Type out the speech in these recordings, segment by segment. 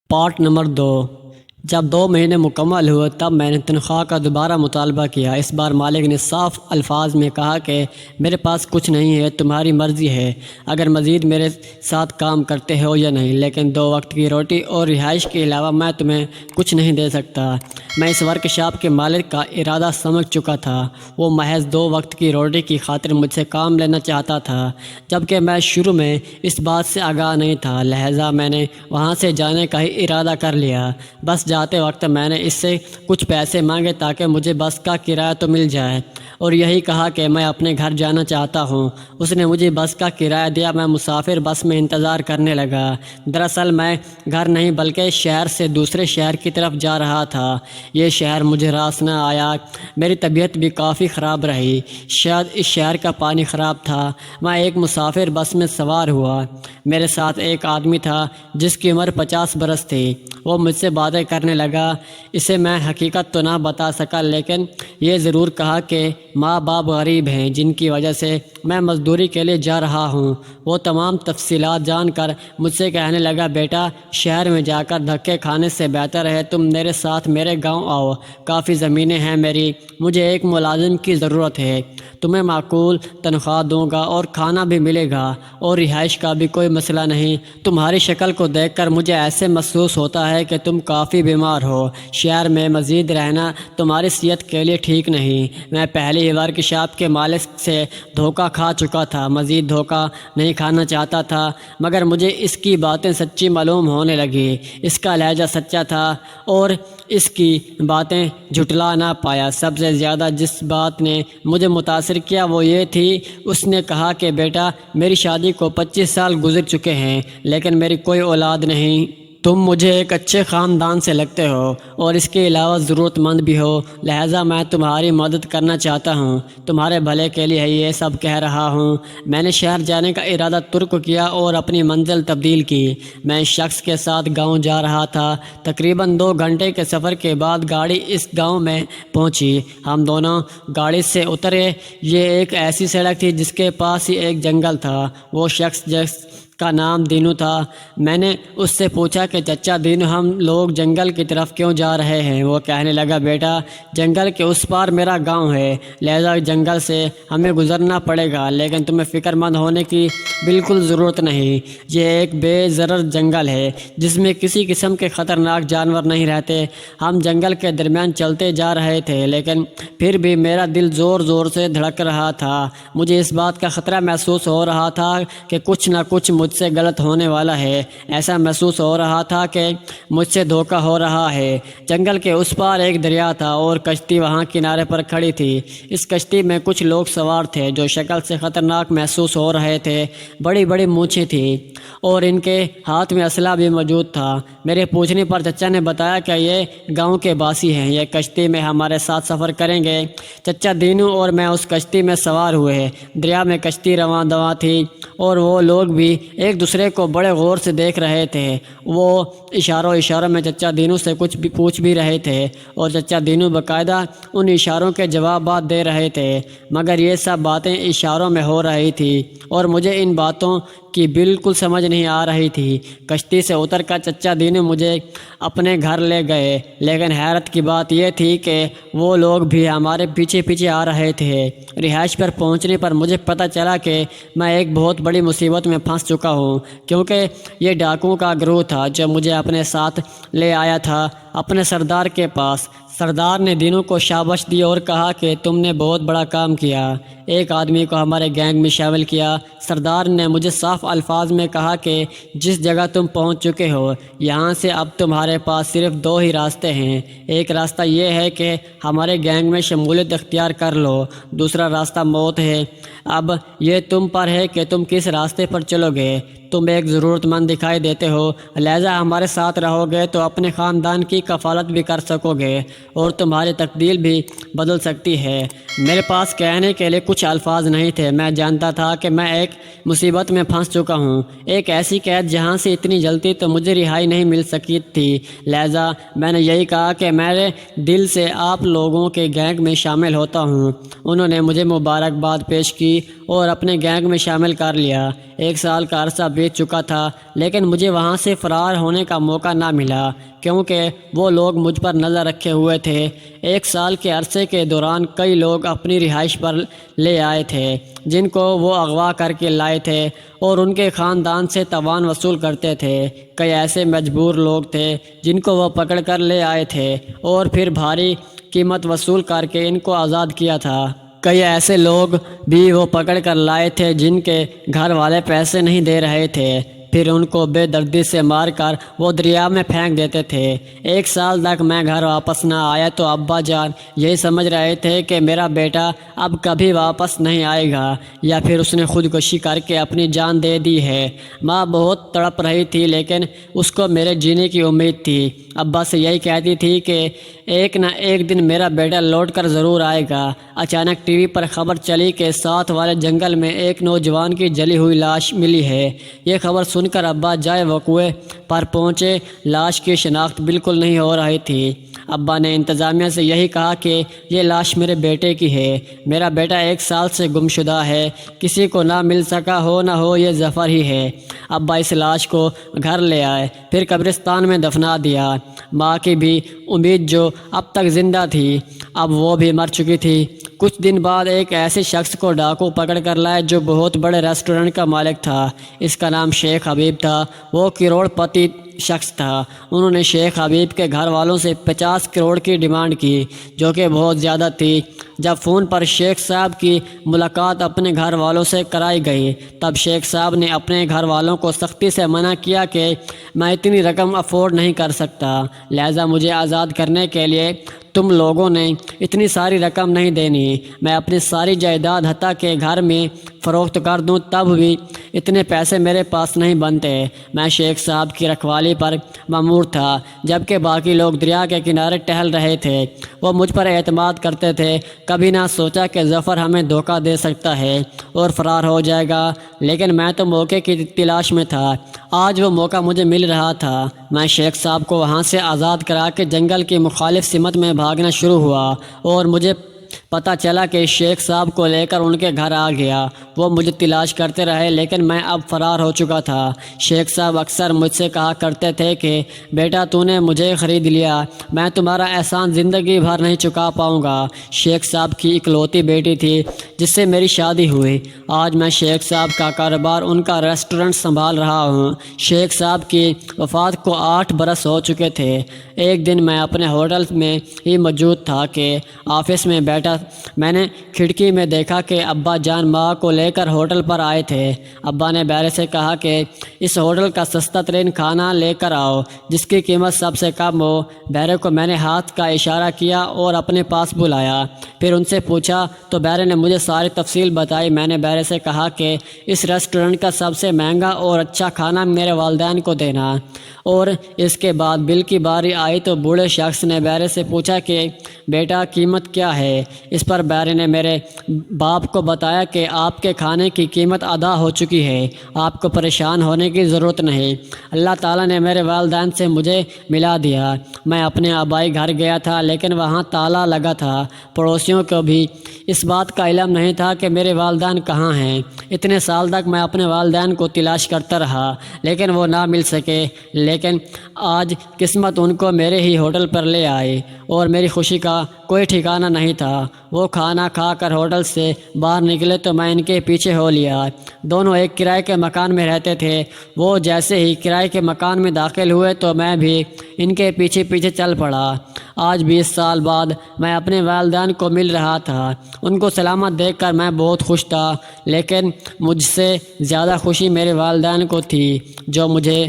Part number 2۔ جب 2 مہینے مکمل ہوئے تب میں نے تنخواہ کا دوبارہ مطالبہ کیا۔ اس بار مالک نے صاف الفاظ میں کہا کہ میرے پاس کچھ نہیں ہے، تمہاری مرضی ہے اگر مزید میرے ساتھ کام کرتے ہو یا نہیں، لیکن 2 وقت کی روٹی اور رہائش کے علاوہ میں تمہیں کچھ نہیں دے سکتا۔ میں اس ورک شاپ کے مالک کا ارادہ سمجھ چکا تھا۔ وہ محض 2 وقت کی روٹی کی خاطر مجھ سے کام لینا چاہتا تھا، جبکہ میں شروع میں اس بات سے آگاہ نہیں تھا، لہٰذا میں نے وہاں سے جانے کا ہی ارادہ کر لیا۔ بس جاتے وقت میں نے اس سے کچھ پیسے مانگے تاکہ مجھے بس کا کرایہ تو مل جائے، اور یہی کہا کہ میں اپنے گھر جانا چاہتا ہوں۔ اس نے مجھے بس کا کرایہ دیا۔ میں مسافر بس میں انتظار کرنے لگا۔ دراصل میں گھر نہیں بلکہ شہر سے دوسرے شہر کی طرف جا رہا تھا۔ یہ شہر مجھے راس نہ آیا۔ میری طبیعت بھی کافی خراب رہی، شاید اس شہر کا پانی خراب تھا۔ میں ایک مسافر بس میں سوار ہوا۔ میرے ساتھ ایک آدمی تھا جس کی عمر 50 برس تھی۔ وہ مجھ سے باتیں کرنے لگا۔ اسے میں حقیقت تو نہ بتا سکا، لیکن یہ ضرور کہا کہ ماں باپ غریب ہیں جن کی وجہ سے میں مزدوری کے لیے جا رہا ہوں۔ وہ تمام تفصیلات جان کر مجھ سے کہنے لگا، بیٹا شہر میں جا کر دھکے کھانے سے بہتر ہے تم میرے ساتھ میرے گاؤں آؤ۔ کافی زمینیں ہیں میری، مجھے ایک ملازم کی ضرورت ہے، تمہیں معقول تنخواہ دوں گا اور کھانا بھی ملے گا اور رہائش کا بھی کوئی مسئلہ نہیں۔ تمہاری شکل کو دیکھ کر مجھے ایسے محسوس ہوتا ہے کہ تم کافی بیمار ہو۔ شہر میں مزید رہنا تمہاری صحت کے لیے ٹھیک نہیں۔ میں پہلے ہی ورک شاپ کے مالک سے دھوکہ کھا چکا تھا، مزید دھوکہ نہیں کھانا چاہتا تھا، مگر مجھے اس کی باتیں سچی معلوم ہونے لگی۔ اس کا لہجہ سچا تھا اور اس کی باتیں جھٹلا نہ پایا۔ سب سے زیادہ جس بات نے مجھے متاثر کیا وہ یہ تھی، اس نے کہا کہ بیٹا میری شادی کو 25 سال گزر چکے ہیں لیکن میری کوئی اولاد نہیں۔ تم مجھے ایک اچھے خاندان سے لگتے ہو اور اس کے علاوہ ضرورت مند بھی ہو، لہٰذا میں تمہاری مدد کرنا چاہتا ہوں۔ تمہارے بھلے کے لیے یہ سب کہہ رہا ہوں۔ میں نے شہر جانے کا ارادہ ترک کیا اور اپنی منزل تبدیل کی۔ میں اس شخص کے ساتھ گاؤں جا رہا تھا۔ تقریباً 2 گھنٹے کے سفر کے بعد گاڑی اس گاؤں میں پہنچی۔ ہم دونوں گاڑی سے اترے۔ یہ ایک ایسی سڑک تھی جس کے پاس ہی ایک جنگل تھا۔ وہ شخص جس کا نام دینو تھا، میں نے اس سے پوچھا کہ چچا دینو ہم لوگ جنگل کی طرف کیوں جا رہے ہیں؟ وہ کہنے لگا، بیٹا جنگل کے اس پار میرا گاؤں ہے، لہذا جنگل سے ہمیں گزرنا پڑے گا، لیکن تمہیں فکر مند ہونے کی بالکل ضرورت نہیں۔ یہ ایک بے ضرر جنگل ہے جس میں کسی قسم کے خطرناک جانور نہیں رہتے۔ ہم جنگل کے درمیان چلتے جا رہے تھے لیکن پھر بھی میرا دل زور زور سے دھڑک رہا تھا۔ مجھے اس بات کا خطرہ محسوس ہو رہا تھا کہ کچھ نہ کچھ مجھ سے غلط ہونے والا ہے۔ ایسا محسوس ہو رہا تھا کہ مجھ سے دھوکہ ہو رہا ہے۔ جنگل کے اس پار ایک دریا تھا اور کشتی وہاں کنارے پر کھڑی تھی۔ اس کشتی میں کچھ لوگ سوار تھے جو شکل سے خطرناک محسوس ہو رہے تھے۔ بڑی بڑی مونچھیں تھیں اور ان کے ہاتھ میں اسلحہ بھی موجود تھا۔ میرے پوچھنے پر چچا نے بتایا کہ یہ گاؤں کے باسی ہیں، یہ کشتی میں ہمارے ساتھ سفر کریں گے۔ چچا دینو اور میں اس کشتی میں سوار ہوئے۔ دریا میں کشتی رواں دواں تھی اور وہ لوگ بھی ایک دوسرے کو بڑے غور سے دیکھ رہے تھے۔ وہ اشاروں میں چچا دینو سے کچھ بھی پوچھ بھی رہے تھے اور چچا دینو باقاعدہ ان اشاروں کے جوابات دے رہے تھے، مگر یہ سب باتیں اشاروں میں ہو رہی تھی اور مجھے ان باتوں کی بالکل سمجھ نہیں آ رہی تھی۔ کشتی سے اتر کر چچا دینو مجھے اپنے گھر لے گئے، لیکن حیرت کی بات یہ تھی کہ وہ لوگ بھی ہمارے پیچھے پیچھے آ رہے تھے۔ رہائش پر پہنچنے پر مجھے پتہ چلا کہ میں ایک بہت بڑی مصیبت میں پھنس چکا ہوں، کیونکہ یہ ڈاکوؤں کا گروہ تھا جو مجھے اپنے ساتھ لے آیا تھا اپنے سردار کے پاس۔ سردار نے دینو کو شاباش دی اور کہا کہ تم نے بہت بڑا کام کیا، ایک آدمی کو ہمارے گینگ میں شامل کیا۔ سردار نے مجھے صاف الفاظ میں کہا کہ جس جگہ تم پہنچ چکے ہو یہاں سے اب تمہارے پاس صرف 2 ہی راستے ہیں۔ ایک راستہ یہ ہے کہ ہمارے گینگ میں شمولیت اختیار کر لو، دوسرا راستہ موت ہے۔ اب یہ تم پر ہے کہ تم کس راستے پر چلو گے۔ تم ایک ضرورت مند دکھائی دیتے ہو، لہذا ہمارے ساتھ رہو گے تو اپنے خاندان کی کی کفالت بھی کر سکو گے اور تمہاری تقدیر بھی بدل سکتی ہے۔ میرے پاس کہنے کے لیے کچھ الفاظ نہیں تھے۔ میں جانتا تھا کہ میں ایک مصیبت میں پھنس چکا ہوں، ایک ایسی قید جہاں سے اتنی جلدی تو مجھے رہائی نہیں مل سکی تھی۔ لہٰذا میں نے یہی کہا کہ میرے دل سے آپ لوگوں کے گینگ میں شامل ہوتا ہوں۔ انہوں نے مجھے مبارکباد پیش کی اور اپنے گینگ میں شامل کر لیا۔ 1 سال کا عرصہ بیت چکا تھا، لیکن مجھے وہاں سے فرار ہونے کا موقع نہ ملا کیونکہ وہ لوگ مجھ پر نظر رکھے ہوئے تھے۔ 1 سال کے عرصے کے دوران کئی لوگ اپنی رہائش پر لے آئے تھے جن کو وہ اغوا کر کے لائے تھے اور ان کے خاندان سے تاوان وصول کرتے تھے۔ کئی ایسے مجبور لوگ تھے جن کو وہ پکڑ کر لے آئے تھے اور پھر بھاری قیمت وصول کر کے ان کو آزاد کیا تھا۔ کئی ایسے لوگ بھی وہ پکڑ کر لائے تھے جن کے گھر والے پیسے نہیں دے رہے تھے، پھر ان کو بے دردی سے مار کر وہ دریا میں پھینک دیتے تھے۔ 1 سال تک میں گھر واپس نہ آیا تو ابا جان یہی سمجھ رہے تھے کہ میرا بیٹا اب کبھی واپس نہیں آئے گا یا پھر اس نے خودکشی کر کے اپنی جان دے دی ہے۔ ماں بہت تڑپ رہی تھی لیکن اس کو میرے جینے کی امید تھی۔ ابا سے یہی کہتی تھی کہ ایک نہ ایک دن میرا بیٹا لوٹ کر ضرور آئے گا۔ اچانک ٹی وی پر خبر چلی کہ ساتھ والے جنگل میں ایک نوجوان کی جلی ہوئی لاش ملی ہے۔ یہ خبر سن کر ابا جائے وقوع پر پہنچے۔ لاش کی شناخت بالکل نہیں ہو رہی تھی۔ ابا نے انتظامیہ سے یہی کہا کہ یہ لاش میرے بیٹے کی ہے۔ میرا بیٹا 1 سال سے گمشدہ ہے، کسی کو نہ مل سکا ہو نہ ہو یہ ظفر ہی ہے۔ ابا اس لاش کو گھر لے آئے، پھر قبرستان میں دفنا دیا۔ ماں کی بھی امید جو اب تک زندہ تھی اب وہ بھی مر چکی تھی۔ کچھ دن بعد ایک ایسے شخص کو ڈاکو پکڑ کر لائے جو بہت بڑے ریسٹورنٹ کا مالک تھا۔ اس کا نام شیخ حبیب تھا۔ وہ کروڑ پتی شخص تھا۔ انہوں نے شیخ حبیب کے گھر والوں سے 50 کروڑ کی ڈیمانڈ کی جو کہ بہت زیادہ تھی۔ جب فون پر شیخ صاحب کی ملاقات اپنے گھر والوں سے کرائی گئی تب شیخ صاحب نے اپنے گھر والوں کو سختی سے منع کیا کہ میں اتنی رقم افورڈ نہیں کر سکتا، لہٰذا مجھے آزاد کرنے کے لیے تم لوگوں نے اتنی ساری رقم نہیں دینی۔ میں اپنی ساری جائیداد حتیٰ کہ گھر میں فروخت کر دوں تب بھی اتنے پیسے میرے پاس نہیں بنتے۔ میں شیخ صاحب کی رکھوالی پر مامور تھا جبکہ باقی لوگ دریا کے کنارے ٹہل رہے تھے۔ وہ مجھ پر اعتماد کرتے تھے۔ کبھی نہ سوچا کہ ظفر ہمیں دھوکہ دے سکتا ہے اور فرار ہو جائے گا، لیکن میں تو موقع کی تلاش میں تھا۔ آج وہ موقع مجھے مل رہا تھا۔ میں شیخ صاحب کو وہاں سے آزاد کرا کے جنگل کی مخالف سمت میں بھاگنا شروع ہوا اور مجھے پتہ چلا کہ شیخ صاحب کو لے کر ان کے گھر آ گیا۔ وہ مجھے تلاش کرتے رہے لیکن میں اب فرار ہو چکا تھا۔ شیخ صاحب اکثر مجھ سے کہا کرتے تھے کہ بیٹا تو نے مجھے خرید لیا، میں تمہارا احسان زندگی بھر نہیں چکا پاؤں گا۔ شیخ صاحب کی اکلوتی بیٹی تھی جس سے میری شادی ہوئی۔ آج میں شیخ صاحب کا کاروبار، ان کا ریسٹورنٹ سنبھال رہا ہوں۔ شیخ صاحب کی وفات کو 8 برس ہو چکے تھے۔ ایک دن میں اپنے ہوٹل میں ہی موجود تھا کہ آفس میں بیٹھا میں نے کھڑکی میں دیکھا کہ ابا جان ماں کو لے کر ہوٹل پر آئے تھے۔ ابا نے بیرے سے کہا کہ اس ہوٹل کا سستا ترین کھانا لے کر آؤ جس کی قیمت سب سے کم ہو۔ بیرے کو میں نے ہاتھ کا اشارہ کیا اور اپنے پاس بلایا، پھر ان سے پوچھا تو بیرے نے مجھے ساری تفصیل بتائی۔ میں نے بیرے سے کہا کہ اس ریسٹورنٹ کا سب سے مہنگا اور اچھا کھانا میرے والدین کو دینا، اور اس کے بعد بل کی باری آئی تو بوڑھے شخص نے بیرے سے پوچھا کہ بیٹا قیمت کیا ہے؟ اس پر بیرے نے میرے باپ کو بتایا کہ آپ کے کھانے کی قیمت ادا ہو چکی ہے، آپ کو پریشان ہونے کی ضرورت نہیں۔ اللہ تعالیٰ نے میرے والدین سے مجھے ملا دیا۔ میں اپنے آبائی گھر گیا تھا لیکن وہاں تالا لگا تھا۔ پڑوسیوں کو بھی اس بات کا علم نہیں تھا کہ میرے والدین کہاں ہیں۔ اتنے سال تک میں اپنے والدین کو تلاش کرتا رہا لیکن وہ نہ مل سکے، لیکن آج قسمت ان کو میرے ہی ہوٹل پر لے آئی اور میری خوشی کا کوئی ٹھکانہ نہیں تھا۔ وہ کھانا کھا کر ہوٹل سے باہر نکلے تو میں ان کے پیچھے ہو لیا۔ دونوں ایک کرائے کے مکان میں رہتے تھے۔ وہ جیسے ہی کرائے کے مکان میں داخل ہوئے تو میں بھی ان کے پیچھے پیچھے چل پڑا۔ آج 20 سال بعد میں اپنے والدین کو مل رہا تھا۔ ان کو سلامت دیکھ کر میں بہت خوش تھا، لیکن مجھ سے زیادہ خوشی میرے والدین کو تھی جو مجھے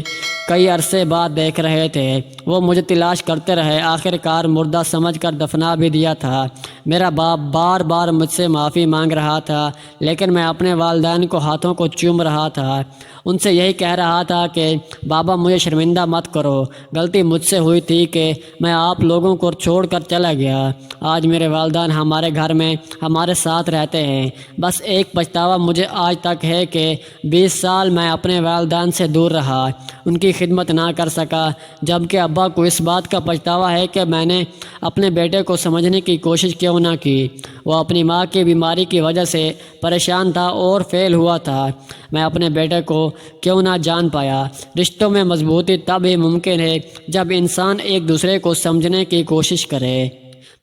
کئی عرصے بعد دیکھ رہے تھے۔ وہ مجھے تلاش کرتے رہے، آخر کار مردہ سمجھ کر دفنا بھی دیا تھا۔ میرا باپ بار بار مجھ سے معافی مانگ رہا تھا لیکن میں اپنے والدین کو ہاتھوں کو چوم رہا تھا ان سے یہی کہہ رہا تھا کہ بابا مجھے شرمندہ مت کرو، غلطی مجھ سے ہوئی تھی کہ میں آپ لوگوں کو چھوڑ کر چلا گیا۔ آج میرے والدین ہمارے گھر میں ہمارے ساتھ رہتے ہیں۔ بس ایک پچھتاوا مجھے آج تک ہے کہ 20 سال میں اپنے والدین سے دور رہا، ان کی خدمت نہ کر سکا، جبکہ ابا کو اس بات کا پچھتاوا ہے کہ میں نے اپنے بیٹے کو سمجھنے کی کوشش کیوں نہ کی۔ وہ اپنی ماں کی بیماری کی وجہ سے پریشان تھا اور فیل ہوا تھا۔ میں اپنے بیٹے کو کیوں نہ جان پایا۔ رشتوں میں مضبوطی تب ہی ممکن ہے جب انسان ایک دوسرے کو سمجھنے کی کوشش کرے۔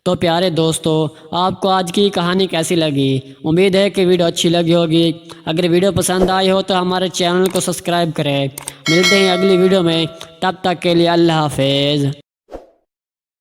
تو پیارے دوستو، آپ کو آج کی کہانی کیسی لگی؟ امید ہے کہ ویڈیو اچھی لگی ہوگی۔ اگر ویڈیو پسند آئی ہو تو ہمارے چینل کو سبسکرائب کریں۔ ملتے ہیں اگلی ویڈیو میں، تب تک کے لیے اللہ حافظ۔